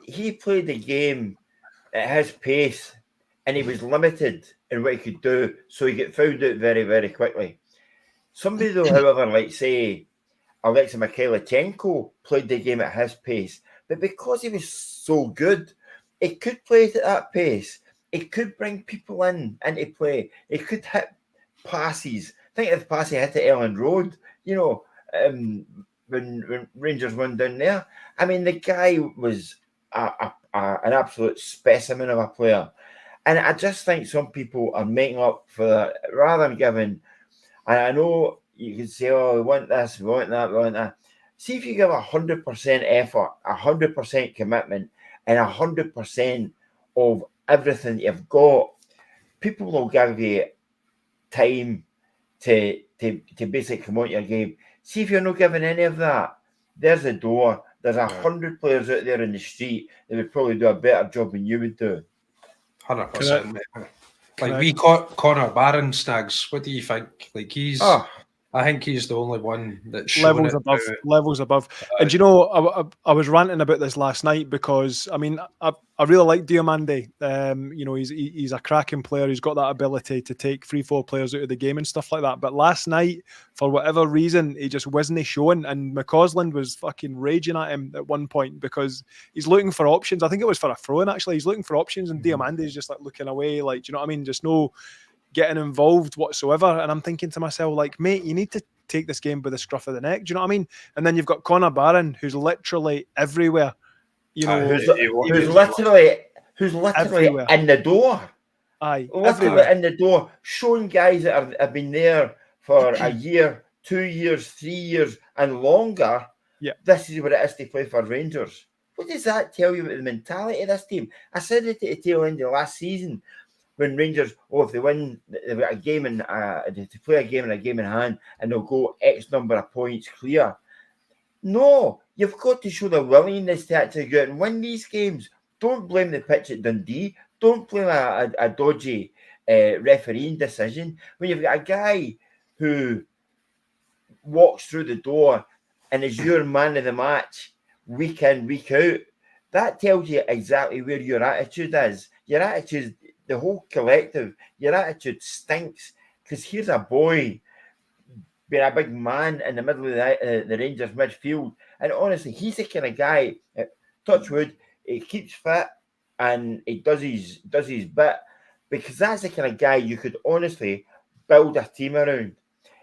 the game at his pace, and he was limited in what he could do, so he got found out very, very quickly. Somebody though, however, like say Alexei Mikhailichenko played the game at his pace, but because he was so good, he could play it at that pace. He could bring people into play. He could hit passes. Think of the pass he hit at Ellen Road, when Rangers won down there. I mean, the guy was an absolute specimen of a player. And I just think some people are making up for that rather than giving. And I know you can say, oh, we want this, we want that, we want that. See if you give 100% effort, 100% commitment, and 100% of everything you've got, people will give you time to basically come on your game. See if you're not giving any of that, there's a door. There's 100 players out there in the street that would probably do a better job than you would do. 100%. Like we caught Connor Barron, Snags. What do you think? Like I think he's the only one that's levels above. And I was ranting about this last night because I mean I really like Diomande. He's a cracking player. He's got that ability to take 3-4 players out of the game and stuff like that. But last night, for whatever reason, he just wasn't showing. And McCausland was fucking raging at him at one point because he's looking for options. I think it was for a throw-in actually. He's looking for options, and Diomande is just like looking away. Like, do you know what I mean? Just no getting involved whatsoever. And I'm thinking to myself, like, mate, you need to take this game by the scruff of the neck. Do you know what I mean? And then you've got Connor Barron, who's literally everywhere. Who's literally everywhere. In the door. Aye, literally in the door, showing guys that have been there for a year, 2 years, 3 years, and longer. Yeah, this is what it is to play for Rangers. What does that tell you about the mentality of this team? I said it at the tail end of last season. When Rangers, if they win, they've got a game to play a game in hand, and they'll go X number of points clear. No, you've got to show the willingness to actually go out and win these games. Don't blame the pitch at Dundee. Don't blame a dodgy refereeing decision. When you've got a guy who walks through the door and is your man of the match week in, week out, that tells you exactly where your attitude is. Your attitude, the whole collective, your attitude stinks, because here's a boy being a big man in the middle of the Rangers midfield. And honestly, he's the kind of guy, touch wood, he keeps fit and he does his bit, because that's the kind of guy you could honestly build a team around.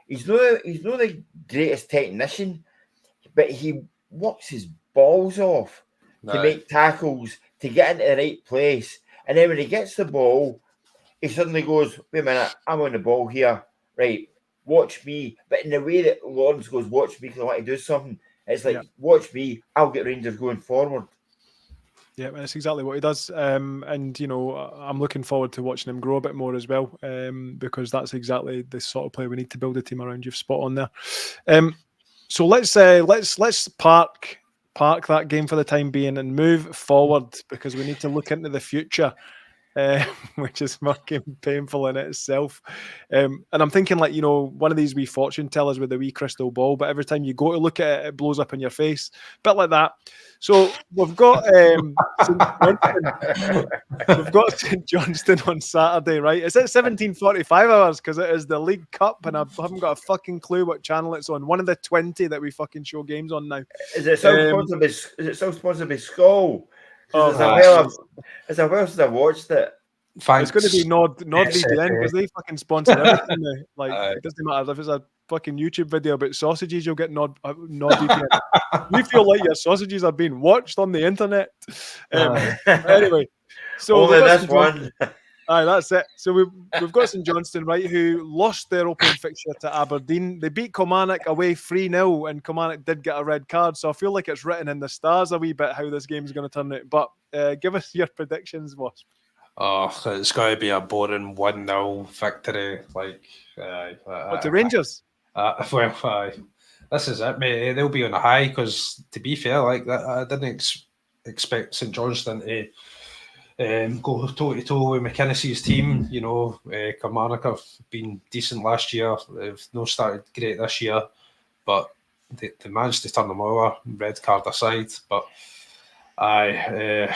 He's not the greatest technician, but he works his balls off to make tackles, to get into the right place. And then when he gets the ball, he suddenly goes, wait a minute, I'm on the ball here. Right, watch me. But in the way that Lawrence goes, watch me because I want to do something. It's like, watch me, I'll get Rangers going forward. Yeah, that's exactly what he does. And, you know, I'm looking forward to watching him grow a bit more as well, because that's exactly the sort of player we need to build a team around. You've spot on there. So let's park that game for the time being and move forward, because we need to look into the future, which is fucking painful in itself. And I'm thinking, like, you know, one of these wee fortune tellers with a wee crystal ball, but every time you go to look at it, it blows up in your face. Bit like that. So we've got St Johnstone on Saturday, right? It's at 17:45 hours because it is the League Cup, and I haven't got a fucking clue what channel it's on. One of the 20 that we fucking show games on now. Is it still sponsored by Skull? It's a while since I watched it. Thanks. It's going to be NordVPN because they fucking sponsor everything now. Like, it doesn't matter if it's a fucking YouTube video about sausages, you'll get NordVPN. You feel like your sausages are being watched on the internet. Anyway, so only this one. Aye, that's it. So we've got St Johnstone, right, who lost their opening fixture to Aberdeen. They beat Kilmarnock away 3-0, and Kilmarnock did get a red card. So I feel like it's written in the stars a wee bit how this game is going to turn out. But give us your predictions, Wasp. Oh, it's going to be a boring 1-0 victory. Like, what, the Rangers? This is it, mate. They'll be on a high because, to be fair, like that, I didn't expect St Johnstone to go toe-to-toe with McInnes's team. You know, Kilmarnock have been decent last year. They've not started great this year, but they managed to turn them over, red card aside. But I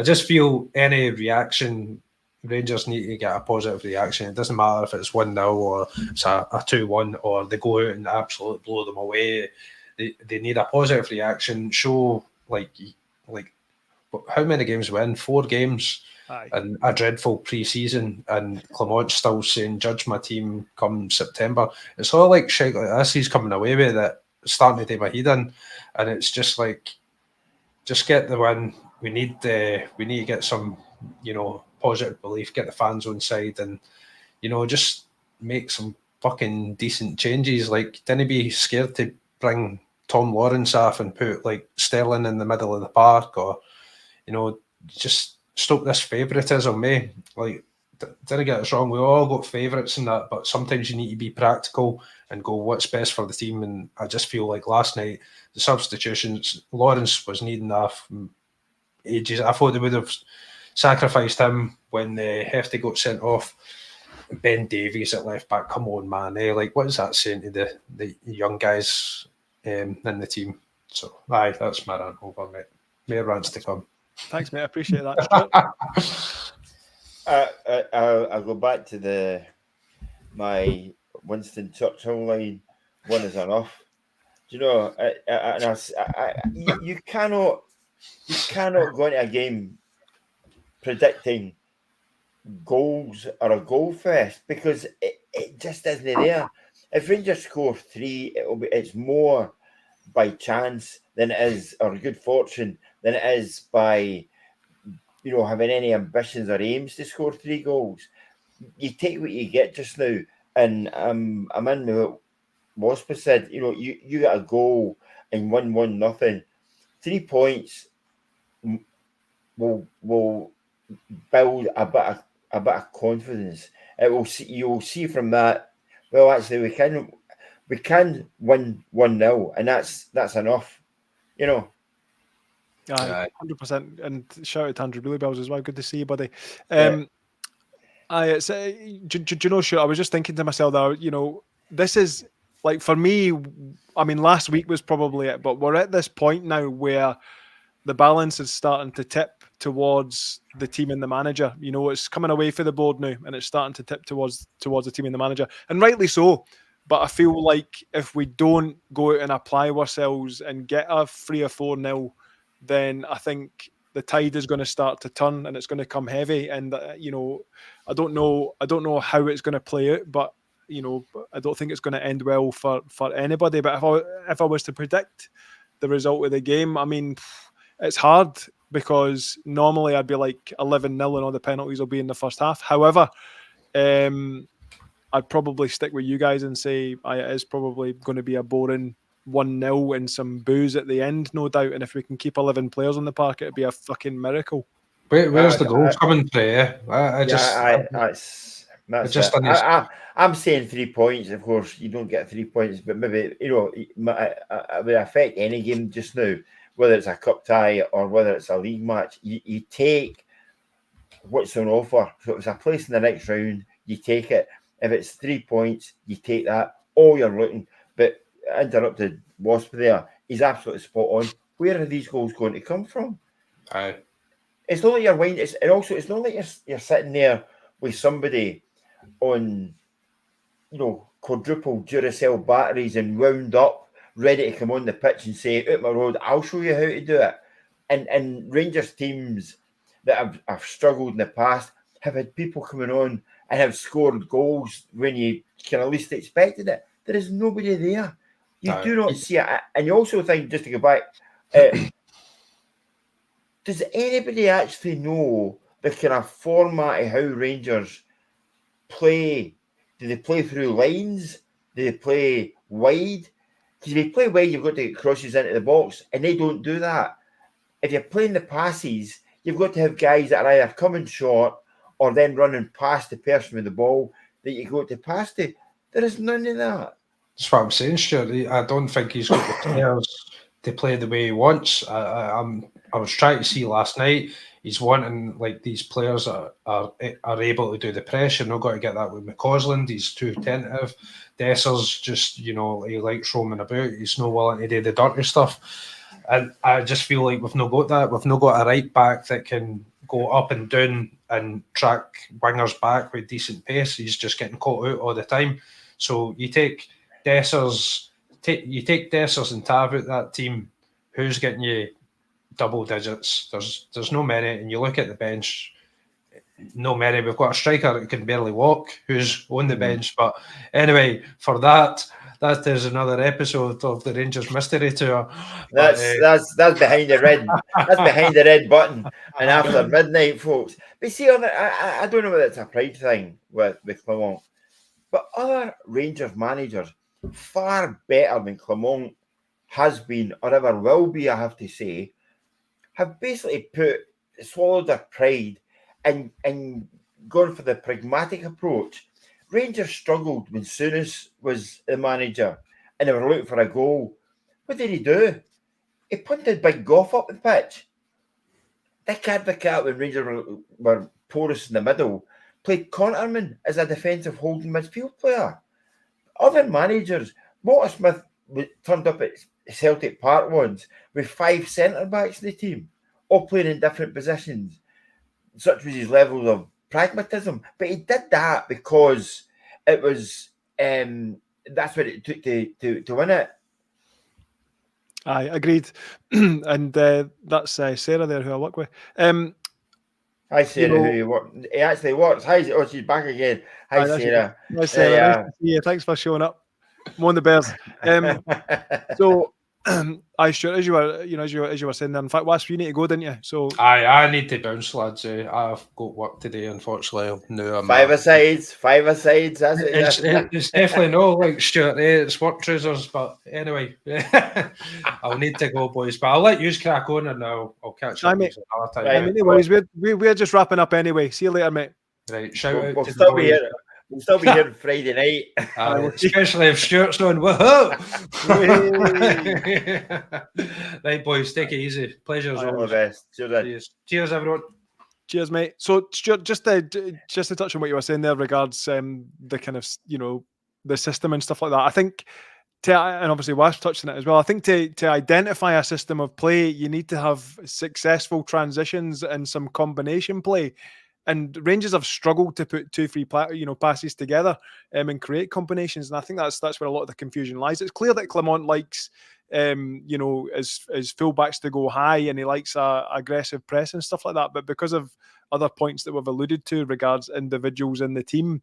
just feel any reaction, Rangers need to get a positive reaction. It doesn't matter if it's 1-0 or it's a 2-1 or they go out and absolutely blow them away. They need a positive reaction. Show like how many games win? 4 games. Aye. And a dreadful pre-season, and Clement's still saying judge my team come September. It's all like shit like this he's coming away with it, starting to do my head in, and it's just like, just get the win. We need to get some, you know, positive belief, get the fans on side, and, you know, just make some fucking decent changes. Like, didn't be scared to bring Tom Lawrence off and put like Sterling in the middle of the park, or, you know, just stop this favouritism, eh? Like, didn't get us wrong, we all got favourites in that, but sometimes you need to be practical and go what's best for the team. And I just feel like last night, the substitutions, Lawrence was needing off ages. I thought they would have sacrificed him when Hefty got sent off. Ben Davies at left back, come on, man, eh? Like, what is that saying to the young guys in the team? So, aye, that's my rant over, mate. More rants to come. Thanks, mate. I appreciate that. I'll go back to my Winston Churchill line. One is enough. Do you know? You cannot go into a game predicting goals or a goal fest, because it just isn't there. If Rangers score 3, it's more by chance than it is, or good fortune, than it is by, you know, having any ambitions or aims to score 3 goals. You take what you get just now, and I'm in with what Waspe said. You know, you get a goal and 1-1-0. 3 points will build a bit of confidence. It will see, you will see from that, well, actually we can win 1-0, and that's enough, you know. 100%, and shout out to Andrew Billy Bells as well. Good to see you, buddy. Do you know, sure, I was just thinking to myself that, you know, this is like, for me, I mean, last week was probably it, but we're at this point now where the balance is starting to tip towards the team and the manager. You know, it's coming away from the board now, and it's starting to tip towards the team and the manager, and rightly so. But I feel like if we don't go out and apply ourselves and get a 3 or 4-0, then I think the tide is going to start to turn and it's going to come heavy. And you know, I don't know how it's going to play out, but you know, I don't think it's going to end well for anybody. But if I was to predict the result of the game, I mean, it's hard because normally I'd be like 11-0 and all the penalties will be in the first half. However, I'd probably stick with you guys and say it is probably going to be a boring 1-0 and some boos at the end, no doubt. And if we can keep 11 players on the park, it'd be a fucking miracle. Where's the goal coming from? I'm saying 3 points. Of course, you don't get 3 points, but maybe, you know, it would affect any game just now, whether it's a cup tie or whether it's a league match. You take what's on offer. So if it's a place in the next round, you take it. If it's 3 points, you take that. All you're looking. But interrupted Wasp there. He's absolutely spot on. Where are these goals going to come from? Aye. It's not like you're winding. It's not like you're sitting there with somebody on, you know, quadruple Duracell batteries and wound up, ready to come on the pitch and say, "Out my road, I'll show you how to do it." And Rangers teams that have struggled in the past have had people coming on and have scored goals when you kind of least expected it. There is nobody there. You do not see it. And you also think, just to go back, does anybody actually know the kind of format of how Rangers play? Do they play through lines? Do they play wide? Because if you play wide, you've got to get crosses into the box, and they don't do that. If you're playing the passes, you've got to have guys that are either coming short or then running past the person with the ball that you go to pass to. There is none of that. That's what I'm saying, Stuart. I don't think he's got the players to play the way he wants. I was trying to see last night. He's wanting like these players that are able to do the press. You're not going to get that with McCausland. He's too tentative. Desser's just, you know, he likes roaming about. He's not willing to do the dirty stuff. And I just feel like we've not got that. We've not got a right back that can go up and down and track wingers back with decent pace. He's just getting caught out all the time. So you take Dessers and Tav out that team. Who's getting you double digits? There's no many. And you look at the bench, no many. We've got a striker that can barely walk, who's on the bench. But anyway, for that is another episode of the Rangers Mystery Tour. That's behind the red. That's behind the red button. And after midnight, folks. But see, I don't know whether it's a pride thing with Clement, but other Rangers managers far better than Clement has been or ever will be, I have to say, have basically swallowed their pride and gone for the pragmatic approach. Rangers struggled when Souness was the manager and they were looking for a goal. What did he do? He punted Big Goff up the pitch. Dick Advocat, when Rangers were porous in the middle, played Conterman as a defensive holding midfield player. Other managers, Walter Smith turned up at Celtic Park once with 5 centre-backs in the team, all playing in different positions. Such was his level of pragmatism. But he did that because it was that's what it took to win it. I agreed. And that's Sarah there, who I work with. Hi, Sarah, who you work. He actually works. Hi, she's back again. Hi, Sarah. Hi, Sarah. Nice to see you. Thanks for showing up. I'm on the Bears. So, Stuart, as you were saying there, in fact, Wasp, you need to go, didn't you? So I need to bounce, lads. I've got work today, unfortunately. No, five-a-sides. It's definitely no like Stuart. It's work trousers, but anyway, I'll need to go, boys. But I'll let you crack on, and I'll catch you another time. Right, anyways, we're just wrapping up anyway. See you later, mate. Right, shout out we'll to still the be here. We'll still be here Friday night. Especially if Stuart's on. Whoa! Right, boys, take it easy. Pleasure as always. All the best. Cheers, everyone. Cheers, mate. So, Stuart, just to touch on what you were saying there regards the kind of, you know, the system and stuff like that. I think and obviously Wasp touched on it as well. I think to identify a system of play, you need to have successful transitions and some combination play. And Rangers have struggled to put 2-3 passes together and create combinations. And I think that's where a lot of the confusion lies. It's clear that Clement likes his fullbacks to go high, and he likes aggressive press and stuff like that. But because of other points that we've alluded to regards individuals in the team,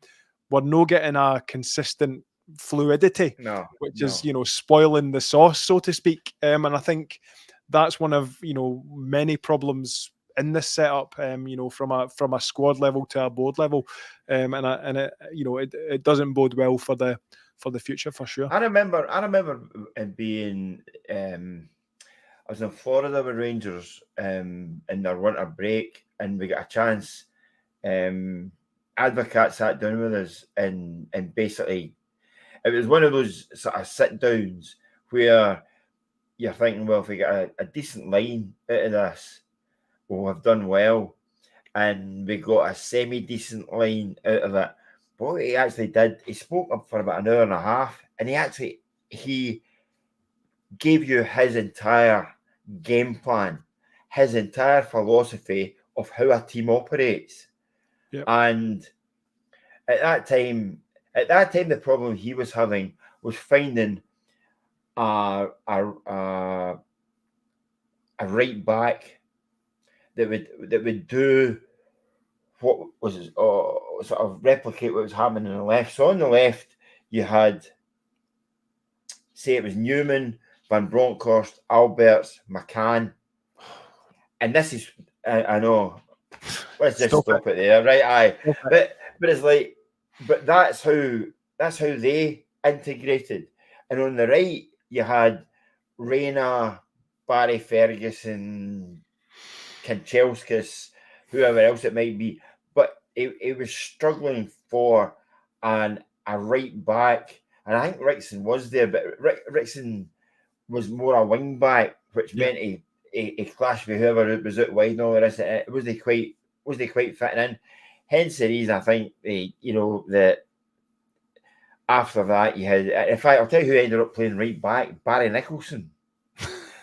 we're not getting a consistent fluidity, which is spoiling the sauce, so to speak. And I think that's one of many problems in this setup, from a squad level to a board level, and it doesn't bode well for the future for sure. I remember it being I was in Florida with Rangers in their winter break, and we got a chance. Advocat sat down with us, and basically it was one of those sort of sit downs where you're thinking, well, if we get a decent line out of this, we'll have done well. And we got a semi-decent line out of it. But what he actually did, he spoke up for about an hour and a half, and he gave you his entire game plan, his entire philosophy of how a team operates. Yep. And at that time, the problem he was having was finding a right back that would do what was sort of replicate what was happening on the left. So on the left, you had, say it was Newman, Van Bronckhorst, Alberts, McCann, and this is I know. Let's just stop it there, right? Aye, but it's like, but that's how they integrated. And on the right, you had Reyna, Barry Ferguson, Kanchelskis, whoever else it might be. But it was struggling for a right back. And I think Rickson was there, but Rickson was more a wing back, which meant he clashed with whoever was out wide and all the rest of it. Was they quite fitting in? Hence the reason I think that after that you had, in fact, I'll tell you who ended up playing right back, Barry Nicholson.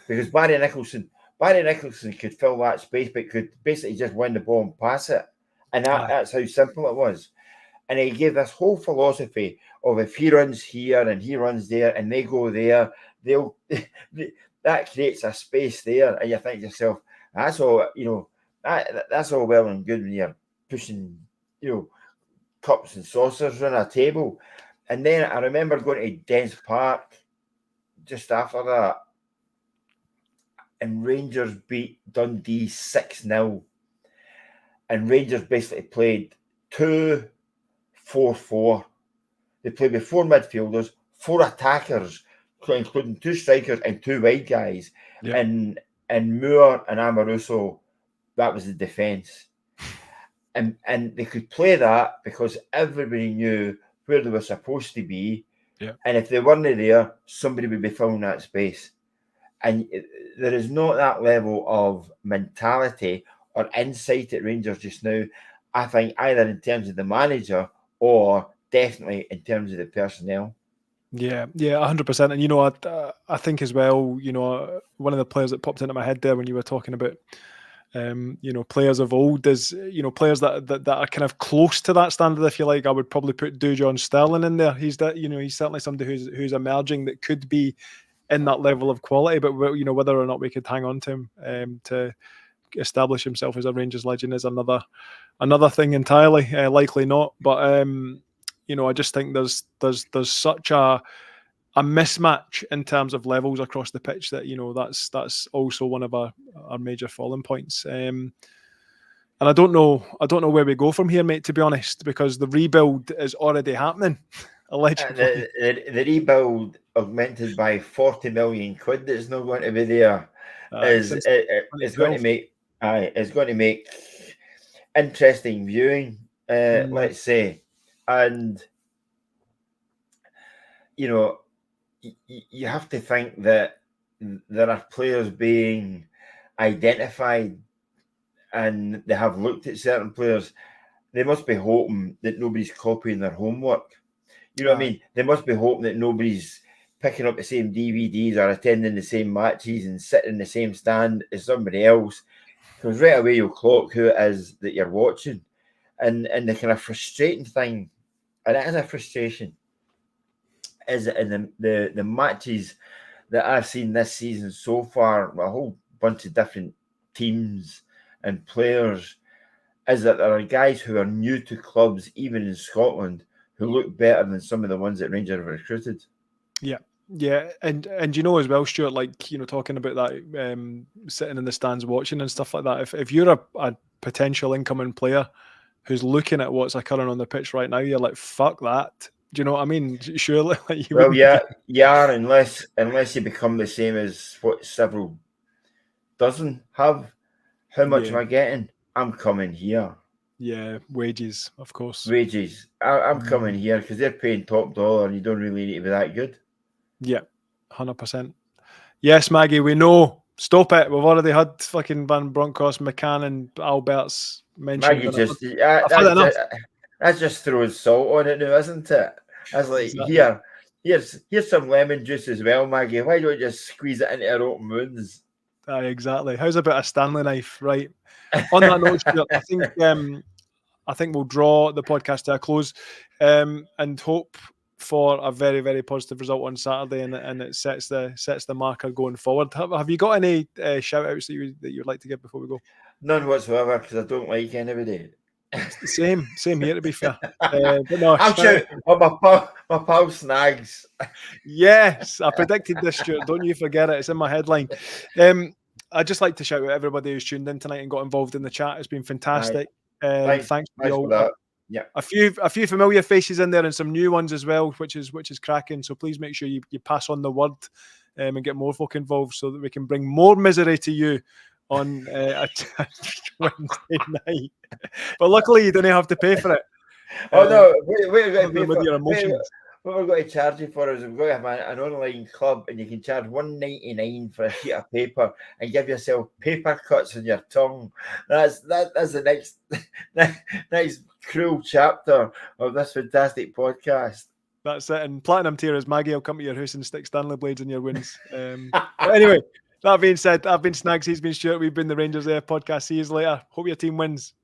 Because Barry Nicholson could fill that space, but could basically just win the ball and pass it. And that's how simple it was. And he gave this whole philosophy of if he runs here and he runs there and they go there, that creates a space there. And you think to yourself, that's all, that's all well and good when you're pushing, cups and saucers around a table. And then I remember going to Dens Park just after that, and Rangers beat Dundee 6-0. And Rangers basically played 2-4-4. They played with 4 midfielders, 4 attackers, including 2 strikers and 2 wide guys. Yeah. And Moore and Amoruso, that was the defence. And they could play that because everybody knew where they were supposed to be. Yeah. And if they weren't there, somebody would be filling that space. And there is not that level of mentality or insight at Rangers just now, I think, either in terms of the manager or definitely in terms of the personnel. Yeah, 100%. And I think as well, one of the players that popped into my head there when you were talking about, players of old is, players that are kind of close to that standard, if you like. I would probably put Dujon Sterling in there. He's certainly somebody who's emerging that could be in that level of quality, but whether or not we could hang on to him to establish himself as a Rangers legend is another thing entirely. Likely not, but I just think there's such a mismatch in terms of levels across the pitch that that's also one of our major falling points. And I don't know where we go from here, mate, to be honest, because the rebuild is already happening. Allegedly. The rebuild augmented by 40 million quid that's not going to be there it's going to make interesting viewing, let's say. And you have to think that there are players being identified and they have looked at certain players. They must be hoping that nobody's copying their homework. You know what I mean? They must be hoping that nobody's picking up the same DVDs or attending the same matches and sitting in the same stand as somebody else, because right away you'll clock who it is that you're watching. And the kind of frustrating thing, and it is a frustration, is that in the matches that I've seen this season so far, a whole bunch of different teams and players, is that there are guys who are new to clubs, even in Scotland, who look better than some of the ones that Rangers have recruited. Yeah, and you know as well, Stuart, like, you know, talking about that, sitting in the stands watching and stuff like that. If you're a potential incoming player who's looking at what's occurring on the pitch right now, you're like, fuck that. Do you know what I mean? Surely, like, unless you become the same as what several dozen have. How much am I getting? I'm coming here. Yeah, wages, of course. Wages. I'm coming here because they're paying top dollar, and you don't really need to be that good. Yeah, 100%. Yes, Maggie, we know. Stop it. We've already had fucking Van Bronckhorst, McCann, and Alberts mentioned. Maggie that just throws salt on it now, isn't it? That's like, exactly. Here's some lemon juice as well, Maggie. Why don't you just squeeze it into our open wounds? Exactly. How's about a Stanley knife, right? On that note, Stuart, I think we'll draw the podcast to a close, and hope for a very, very positive result on Saturday, and it sets the marker going forward. Have you got any shout outs that you'd like to give before we go? None whatsoever, because I don't like anybody. Same here, to be fair. But no, I'm sure my pal Snags. Yes, I predicted this, Stuart. Don't you forget it. It's in my headline. I'd just like to shout out everybody who's tuned in tonight and got involved in the chat. It's been fantastic. Thanks for that. Yeah, a few familiar faces in there and some new ones as well, which is cracking. So please make sure you pass on the word, and get more folk involved so that we can bring more misery to you on a Wednesday night. But luckily, you don't have to pay for it. Oh no! Wait, with your emotions. What we're going to charge you for is we're going to have an online club, and you can charge $1.99 for a sheet of paper and give yourself paper cuts on your tongue. That's the next cruel chapter of this fantastic podcast. That's it. And platinum tier is Maggie will come to your house and stick Stanley blades in your wounds. But anyway, that being said, I've been Snags, he's been Stuart, we've been the Rangers Air podcast. See you later. Hope your team wins.